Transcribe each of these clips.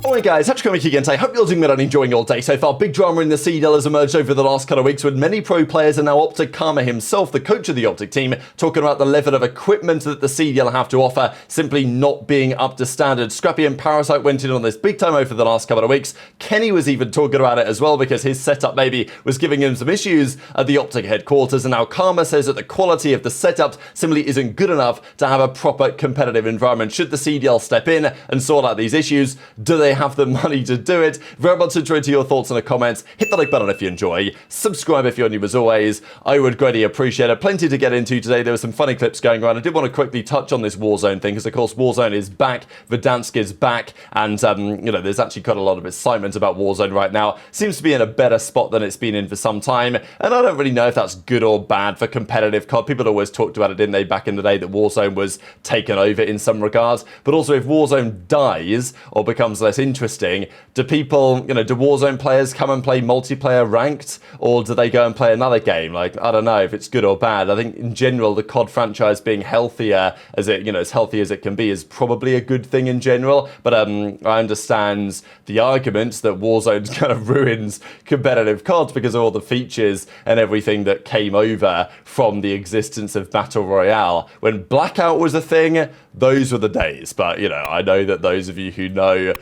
Alright guys, Hatch coming again today. Hope you're doing well and enjoying your day so far. Big drama in the CDL has emerged over the last couple of weeks with many pro players and now OpTic Karma himself, the coach of the OpTic team, talking about the level of equipment that the CDL have to offer simply not being up to standard. Scrappy and Parasite went in on this big time over the last couple of weeks. Kenny was even talking about it as well because his setup maybe was giving him some issues at the OpTic headquarters, and now Karma says that the quality of the setup simply isn't good enough to have a proper competitive environment. Should the CDL step in and sort out these issues? Do they have the money to do it? Very much interested to your thoughts in the comments. Hit the like button if you enjoy. Subscribe if you're new as always. I would greatly appreciate it. Plenty to get into today. There were some funny clips going around. I did want to quickly touch on this Warzone thing because of course Warzone is back. Verdansk is back, and you know, there's actually quite a lot of excitement about Warzone right now. Seems to be in a better spot than it's been in for some time, and I don't really know if that's good or bad for competitive COD. People always talked about it, didn't they, back in the day, that Warzone was taken over in some regards. But also, if Warzone dies or becomes less interesting, do people, you know, do Warzone players come and play multiplayer ranked, or do they go and play another game? Like, I don't know if it's good or bad. I think in general the COD franchise being healthier, as it, you know, as healthy as it can be, is probably a good thing in general. But I understand the argument that Warzone kind of ruins competitive COD because of all the features and everything that came over from the existence of Battle Royale. When Blackout was a thing, those were the days. But, you know, I know that those of you who know.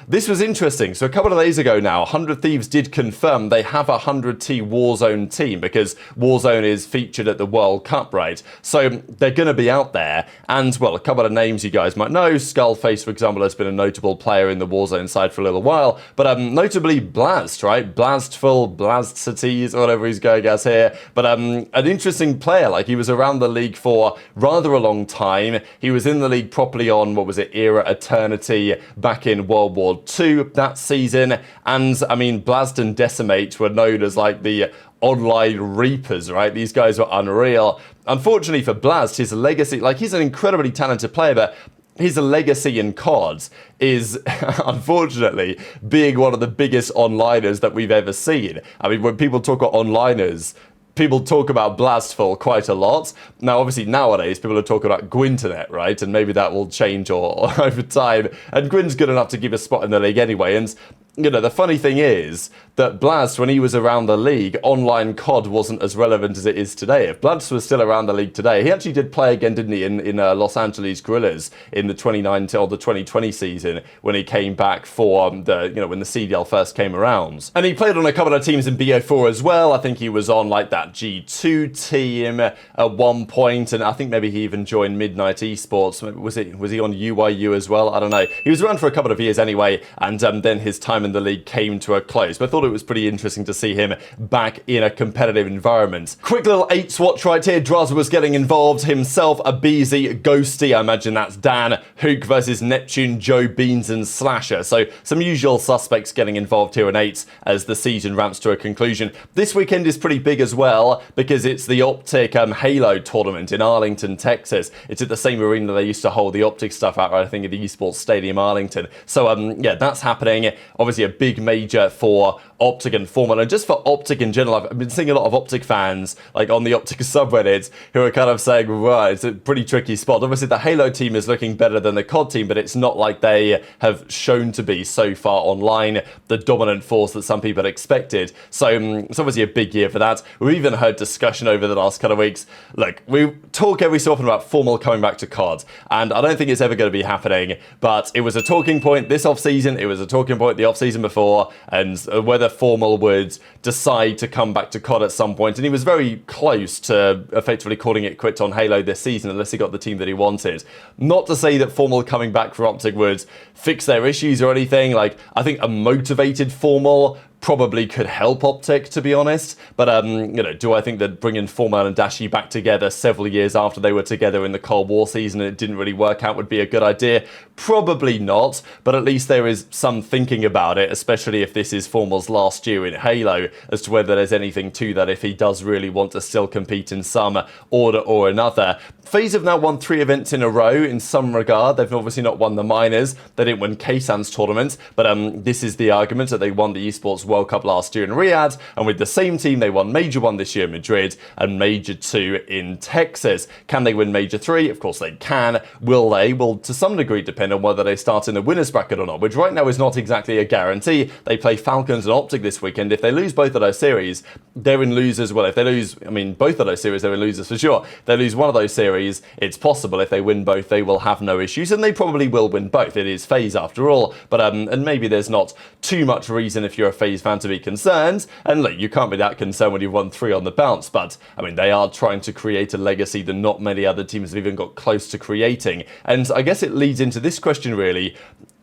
This was interesting. So a couple of days ago now, 100 Thieves did confirm they have a 100T Warzone team because Warzone is featured at the World Cup, right? So they're going to be out there. And, well, a couple of names you guys might know. Skullface, for example, has been a notable player in the Warzone side for a little while. But notably Blast, right? Blastful, Blastcities, or whatever he's going as here. But an interesting player. Like, he was around the league for rather a long time. He was in the league properly on, what was it, Era Eternity back in World War II that season. And, I mean, Blast and Decimate were known as, like, the online reapers, right? These guys were unreal. Unfortunately for Blast, his legacy, like, he's an incredibly talented player, but his legacy in COD is, unfortunately, being one of the biggest onliners that we've ever seen. I mean, when people talk about onliners, people talk about Blastful quite a lot. Now, obviously, nowadays, people are talking about Gwinn, right? And maybe that will change or over time. And Gwynn's good enough to keep a spot in the league anyway. And, you know, the funny thing is that Blast, when he was around the league, online COD wasn't as relevant as it is today. If Blast was still around the league today, he actually did play again, didn't he, in Los Angeles Guerrillas in the 2019 or the 2020 season when he came back for the, you know, when the CDL first came around. And he played on a couple of teams in BO4 as well. I think he was on like that G2 team at one point, and I think maybe he even joined Midnight Esports. Was he on UYU as well? I don't know. He was around for a couple of years anyway, and then his time in the league came to a close. But I thought it was pretty interesting to see him back in a competitive environment. Quick little 8 watch right here. Drazah was getting involved himself. aBeZy, Ghosty, I imagine that's Dan. Huke versus Neptune, Joe, Beans, and Slasher. So some usual suspects getting involved here in 8 as the season ramps to a conclusion. This weekend is pretty big as well because it's the OpTic HyDra tournament in Arlington, Texas. It's at the same arena they used to hold the OpTic stuff at, right? I think at the Esports Stadium Arlington. So yeah, that's happening. Obviously a big major for OpTic and Formula, and just for OpTic in general. I've been seeing a lot of OpTic fans like on the OpTic subreddits who are kind of saying, right, it's a pretty tricky spot. Obviously the HaLo team is looking better than the COD team, but it's not like they have shown to be so far online the dominant force that some people had expected. So it's obviously a big year for that. We've even heard discussion over the last couple of weeks. Look, we talk every so often about Formal coming back to COD, and I don't think it's ever going to be happening, but it was a talking point this off-season, it was a talking point the off-season before, and whether Formal would decide to come back to COD at some point, and he was very close to effectively calling it quits on HaLo this season unless he got the team that he wanted. Not to say that Formal coming back for OpTic would fix their issues or anything. Like, I think a motivated Formal probably could help OpTic, to be honest. But, you know, do I think that bringing Formal and Dashy back together several years after they were together in the Cold War season and it didn't really work out would be a good idea? Probably not, but at least there is some thinking about it, especially if this is Formal's last year in HaLo, as to whether there's anything to that if he does really want to still compete in some order or another. FaZe have now won 3 events in a row in some regard. They've obviously not won the minors. They didn't win Ksan's tournament, but this is the argument that they won the Esports World Cup last year in Riyadh, and with the same team, they won Major 1 this year in Madrid and Major 2 in Texas. Can they win Major 3? Of course they can. Will they? Will to some degree depend on whether they start in the winners bracket or not, which right now is not exactly a guarantee. They play Falcons and OpTic this weekend. If they lose both of those series, they're in losers. Well, if they lose, I mean, both of those series, they're in losers for sure. If they lose one of those series, it's possible. If they win both, they will have no issues, and they probably will win both. It is FaZe after all, but and maybe there's not too much reason if you're a FaZe fan to be concerned, and look, you can't be that concerned when you've won 3 on the bounce, but I mean, they are trying to create a legacy that not many other teams have even got close to creating. And I guess it leads into this question really: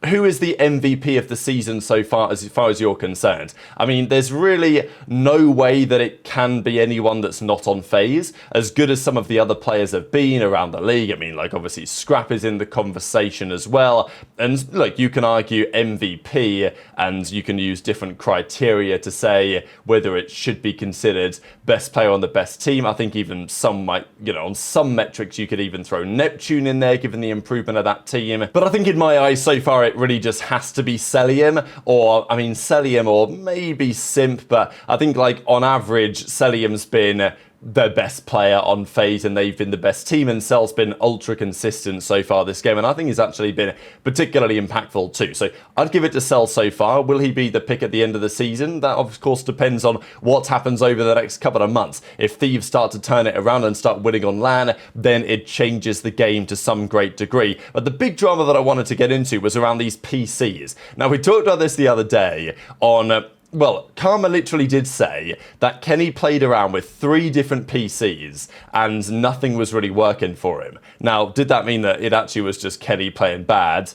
who is the MVP of the season so far as you're concerned? I mean, there's really no way that it can be anyone that's not on FaZe. As good as some of the other players have been around the league, I mean, like obviously Scrappy is in the conversation as well. And look, you can argue MVP and you can use different criteria to say whether it should be considered best player on the best team. I think even some might, you know, on some metrics you could even throw Neptune in there given the improvement of that team. But I think in my eyes so far it really just has to be Cellium, or I mean Cellium or maybe Simp, but I think like on average Cellium's been the best player on FaZe and they've been the best team, and Cell's been ultra consistent so far this game, and I think he's actually been particularly impactful too. So I'd give it to Cell so far. Will he be the pick at the end of the season? That of course depends on what happens over the next couple of months. If Thieves start to turn it around and start winning on LAN, then it changes the game to some great degree. But the big drama that I wanted to get into was around these PCs. Now we talked about this the other day on well, Karma literally did say that Kenny played around with 3 different PCs and nothing was really working for him. Now, did that mean that it actually was just Kenny playing bad?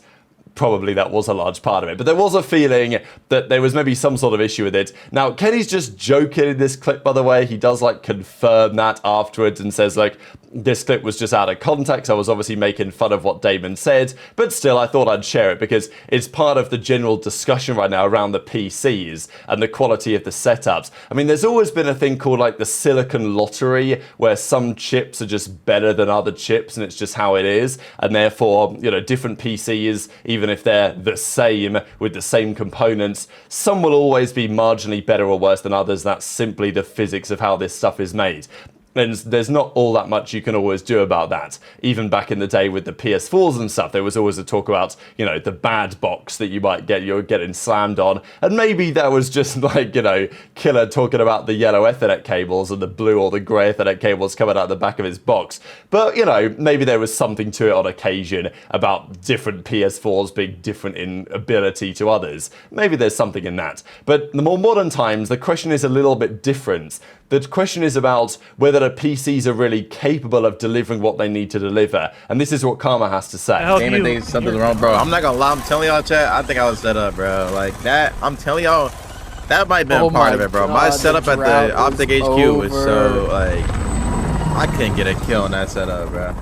Probably that was a large part of it, but there was a feeling that there was maybe some sort of issue with it. Now, Kenny's just joking in this clip, by the way. He does like confirm that afterwards and says like, this clip was just out of context. I was obviously making fun of what Damon said, but still I thought I'd share it because it's part of the general discussion right now around the PCs and the quality of the setups. I mean, there's always been a thing called like the silicon lottery where some chips are just better than other chips and it's just how it is. And therefore, you know, different PCs, even if they're the same with the same components, some will always be marginally better or worse than others. That's simply the physics of how this stuff is made. And there's not all that much you can always do about that. Even back in the day with the PS4s and stuff, there was always a talk about, you know, the bad box that you might get, you're getting slammed on. And maybe that was just like, you know, Killer talking about the yellow Ethernet cables and the blue or the grey Ethernet cables coming out the back of his box. But, you know, maybe there was something to it on occasion about different PS4s being different in ability to others. Maybe there's something in that. But the more modern times, the question is a little bit different. The question is about whether the PCs are really capable of delivering what they need to deliver. And this is what Karma has to say. Damon thinks something's wrong, bro. I'm not gonna lie, I'm telling y'all, chat, I think I was set up, bro. Like that, I'm telling y'all, that might have been part of it, bro. My setup at the OpTic HQ was so, like, I couldn't get a kill on that setup, bro.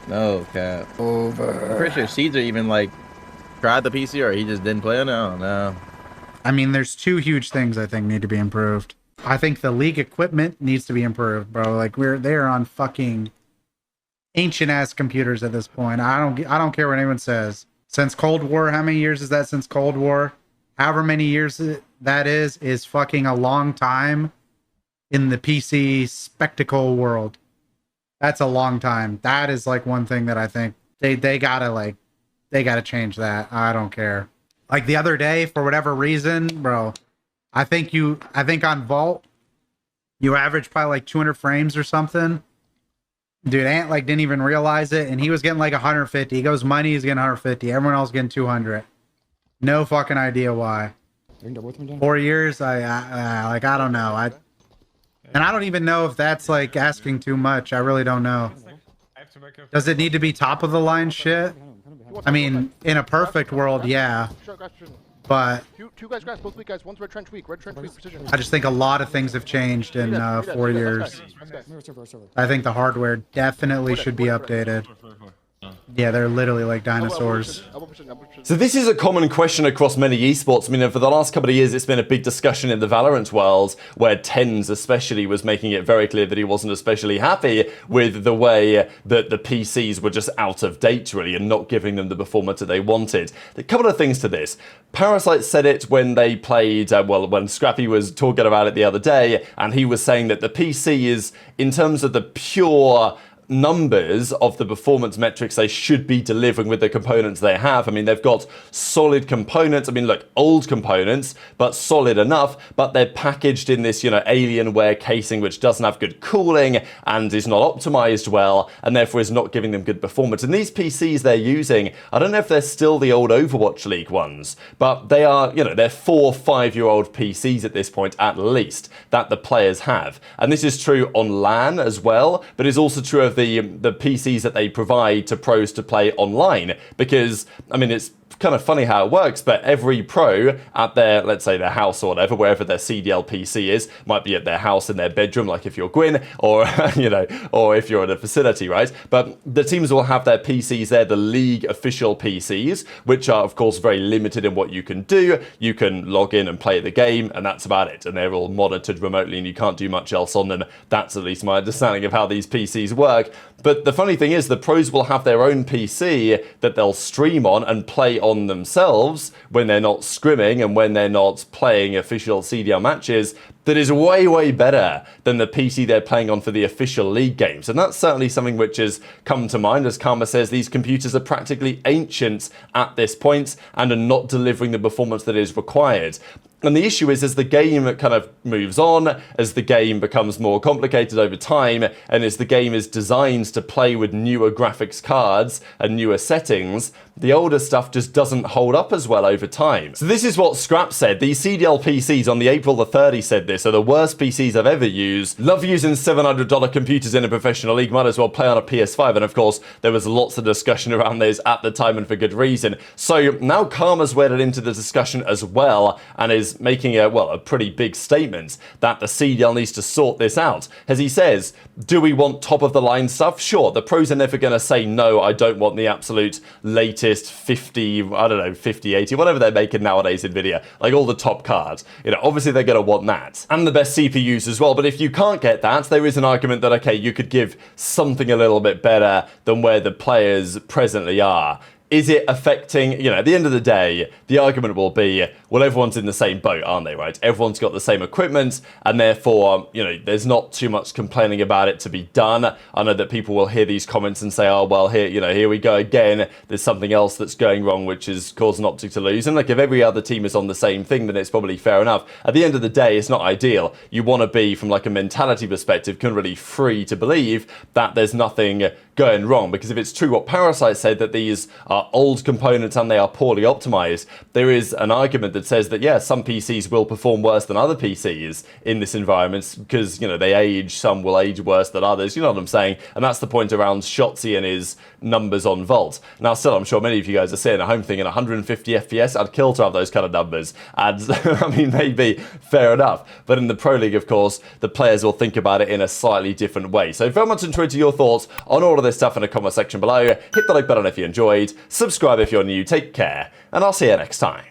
No, cap. I'm pretty sure Caesar even, like, tried the PC or he just didn't play on it. I don't know. I mean, there's 2 huge things I think need to be improved. I think the league equipment needs to be improved, bro. Like they're on fucking ancient ass computers at this point. I don't care what anyone says. Since Cold War, how many years is that since Cold War? However many years that is fucking a long time in the PC spectacle world. That's a long time. That is like one thing that I think they gotta change that. I don't care. Like the other day, for whatever reason, bro, I think on Vault, you average probably like 200 frames or something. Dude, Ant like didn't even realize it, and he was getting like 150. He goes money, he's getting 150. Everyone else getting 200. No fucking idea why. 4 years, I don't know. I don't even know if that's like asking too much. I really don't know. Does it need to be top of the line shit? I mean, in a perfect world, yeah. But two guys grass, both weak guys. One's red trench weak precision. I just think a lot of things have changed in 4 years. I think the hardware definitely should be updated. Yeah, they're literally like dinosaurs. So this is a common question across many esports. I mean, for the last couple of years, it's been a big discussion in the Valorant world, where Tens especially was making it very clear that he wasn't especially happy with the way that the PCs were just out of date, really, and not giving them the performance that they wanted. A couple of things to this. Parasite said it when they played, when Scrappy was talking about it the other day, and he was saying that the PC is, in terms of the pure numbers of the performance metrics they should be delivering with the components they have. I mean, they've got solid components. I mean, look, old components, but solid enough, but they're packaged in this, Alienware casing, which doesn't have good cooling and is not optimized well, and therefore is not giving them good performance. And these PCs they're using, I don't know if they're still the old Overwatch League ones, but they are, they're 4-5-year-old PCs at this point, at least, that the players have. And this is true on LAN as well, but it's also true of the PCs that they provide to pros to play online, because I mean, it's kind of funny how it works, but every pro at their, let's say their house or whatever, wherever their CDL PC is, might be at their house in their bedroom, like if you're Gwinn, or or if you're at a facility, right? But the teams will have their PCs there, the league official PCs, which are of course very limited in what you can do. You can log in and play the game, and that's about it. And they're all monitored remotely, and you can't do much else on them. That's at least my understanding of how these PCs work. But the funny thing is, the pros will have their own PC that they'll stream on and play on themselves when they're not scrimming and when they're not playing official CDL matches, that is way, way better than the PC they're playing on for the official league games. And that's certainly something which has come to mind. As Karma says, these computers are practically ancient at this point and are not delivering the performance that is required. And the issue is, as the game kind of moves on, as the game becomes more complicated over time, and as the game is designed to play with newer graphics cards and newer settings, the older stuff just doesn't hold up as well over time. So this is what Scrap said. These CDL PCs on the April the 30 said this are the worst PCs I've ever used. Love using $700 computers in a professional league. Might as well play on a PS5. And of course, there was lots of discussion around those at the time, and for good reason. So now Karma's waded into the discussion as well, and is making a pretty big statement that the CDL needs to sort this out. As he says, do we want top of the line stuff? Sure, the pros are never going to say, no, I don't want the absolute latest 50, 80, whatever they're making nowadays Nvidia, like all the top cards. Obviously they're going to want that. And the best CPUs as well. But if you can't get that, there is an argument that, okay, you could give something a little bit better than where the players presently are. Is it affecting, at the end of the day, the argument will be, well, everyone's in the same boat, aren't they, right? Everyone's got the same equipment, and therefore, there's not too much complaining about it to be done. I know that people will hear these comments and say, oh, well, here we go again. There's something else that's going wrong, which is causing OpTic to lose. And like, if every other team is on the same thing, then it's probably fair enough. At the end of the day, it's not ideal. You want to be, from like a mentality perspective, kind of really free to believe that there's nothing going wrong, because if it's true what Parasite said, that these are old components and they are poorly optimized, there is an argument that says that, yeah, some PCs will perform worse than other PCs in this environment, because, they age, some will age worse than others, you know what I'm saying? And that's the point around Shotzzy and his numbers on Vault. Now, still, I'm sure many of you guys are sitting at home thinking 150 FPS, I'd kill to have those kind of numbers. And, I mean, maybe, fair enough. But in the Pro League, of course, the players will think about it in a slightly different way. So very much intrigued to your thoughts on all of this stuff in the comment section below. Hit the like button if you enjoyed, subscribe if you're new, take care, and I'll see you next time.